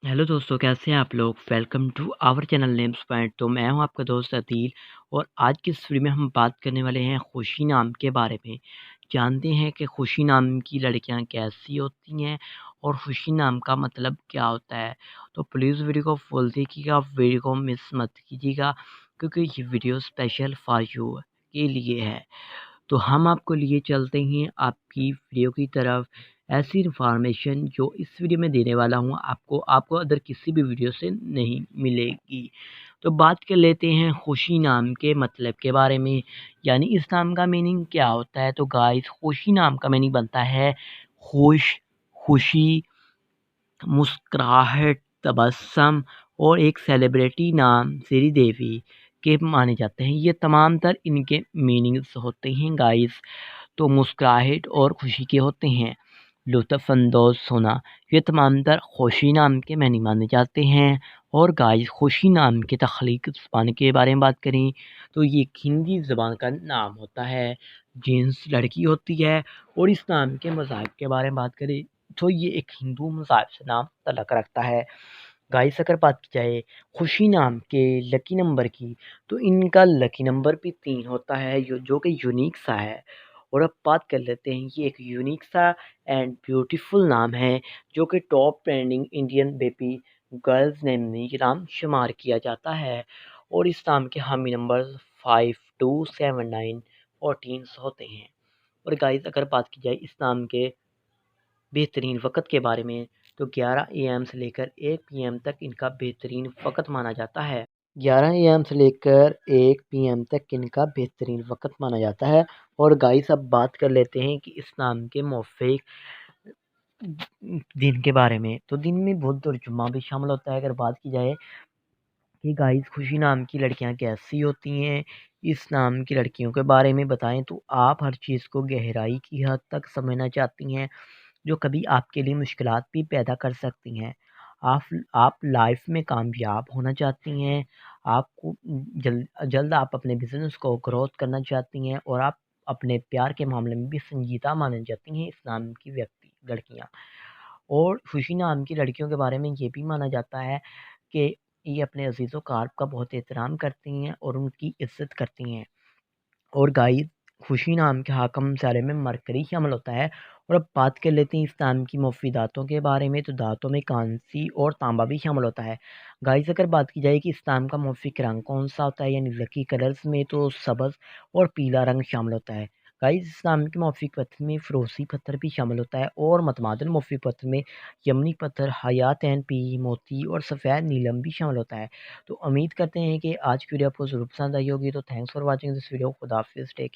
Hello दोस्तों, कैसे हैं आप लोग। Welcome to our channel Names Point. तो मैं हूं आपका दोस्त अदील और आज की इस वीडियो में हम बात करने वाले हैं खुशी नाम के बारे में। जानते हैं कि खुशी नाम की लड़कियां कैसी होती हैं और खुशी नाम का मतलब क्या होता है। तो प्लीज़ वीडियो को फुल देखिएगा, वीडियो को मिस मत कीजिएगा क्योंकि ये वीडियो स्पेशल फॉर यू के लिए है। तो हम आपको लिए चलते हैं आपकी वीडियो की तरफ। ऐसी इन्फॉर्मेशन जो इस वीडियो में देने वाला हूँ आपको आपको अदर किसी भी वीडियो से नहीं मिलेगी। तो बात कर लेते हैं खुशी नाम के मतलब के बारे में, यानी इस नाम का मीनिंग क्या होता है। तो गाइस, खुशी नाम का मीनिंग बनता है खुश, खुशी, मुस्कुराहट, तबस्सुम और एक सेलिब्रिटी नाम श्रीदेवी के माने जाते हैं। ये तमाम तर इनके मीनिंग्स होते हैं गाइस। तो मुस्कुराहट और खुशी के होते हैं। लुत्फ़अंदोज़ होना, ये तमाम तर खुशी नाम के मायने माने जाते हैं। और गाइस, खुशी नाम की तख्लीक ज़बान के बारे में बात करें तो ये एक हिंदी ज़बान का नाम होता है, जिन्स लड़की होती है। और इस नाम के मज़ाहिब के बारे में बात करें तो ये एक हिंदू मज़ाहिब से नाम तल्लुक़ रखता है। गाइस, अगर बात की जाए खुशी नाम के लकी नंबर की, तो इनका लकी नंबर भी 3 होता है जो कि यूनिक सा है। और अब बात कर लेते हैं, ये एक यूनिक सा एंड ब्यूटीफुल नाम है जो कि top trending Indian baby girls name में ये नाम शुमार किया जाता है। और इस नाम के हामी नंबर 5279 14 होते हैं। और गाइस, अगर बात की जाए इस नाम के बेहतरीन वक़्त के बारे में, तो 11 एएम से लेकर 1 पीएम तक इनका बेहतरीन वक़्त माना जाता है। 11 एएम से लेकर 1 पीएम तक इनका बेहतरीन वक़्त माना जाता है। और गाइस, अब बात कर लेते हैं कि इस नाम के मौफ़िक दिन के बारे में। तो दिन में बुध और जुम्मा भी शामिल होता है। अगर बात की जाए कि गाइस, खुशी नाम की लड़कियां कैसी होती हैं, इस नाम की लड़कियों के बारे में बताएं तो आप हर चीज़ को गहराई की हद तक समझना चाहती हैं, जो कभी आपके लिए मुश्किलात भी पैदा कर सकती हैं। आप लाइफ में कामयाब होना चाहती हैं, आपको जल्द जल्द आप अपने बिज़नेस को ग्रोथ करना चाहती हैं और आप अपने प्यार के मामले में भी संजीदा मानी जाती हैं इस नाम की व्यक्ति लड़कियाँ। और खुशी नाम की लड़कियों के बारे में ये भी माना जाता है कि ये अपने अज़ीज़ व अक़ारिब का बहुत एहतराम करती हैं और उनकी इज़्ज़त करती हैं। और गाइस, खुशी नाम के हाकम सारे में मरकरी शामिल होता है। और अब बात कर लेते हैं इस नाम की मुफीदातों के बारे में, तो दाँतों में कांसी और तांबा भी शामिल होता है। गाइस, अगर बात की जाए कि इस नाम का मुफ़िक रंग कौन-सा होता है, यानी लकी कलर्स में, तो सब्ज़ और पीला रंग शामिल होता है। गाइस, इस नाम के मुफ़िक पत्थर में फ़िरोज़ी पत्थर भी शामिल होता है और मतमादल मुफ़िक पत्थर में यमनी पत्थर, हयातैन पी, मोती और सफ़ेद नीलम भी शामिल होता है। तो उम्मीद करते हैं कि आज की वीडियो आपको ज़रूर पसंद आई होगी। तो thanks for watching this video. खुदा हाफ़िज़, टेक केयर।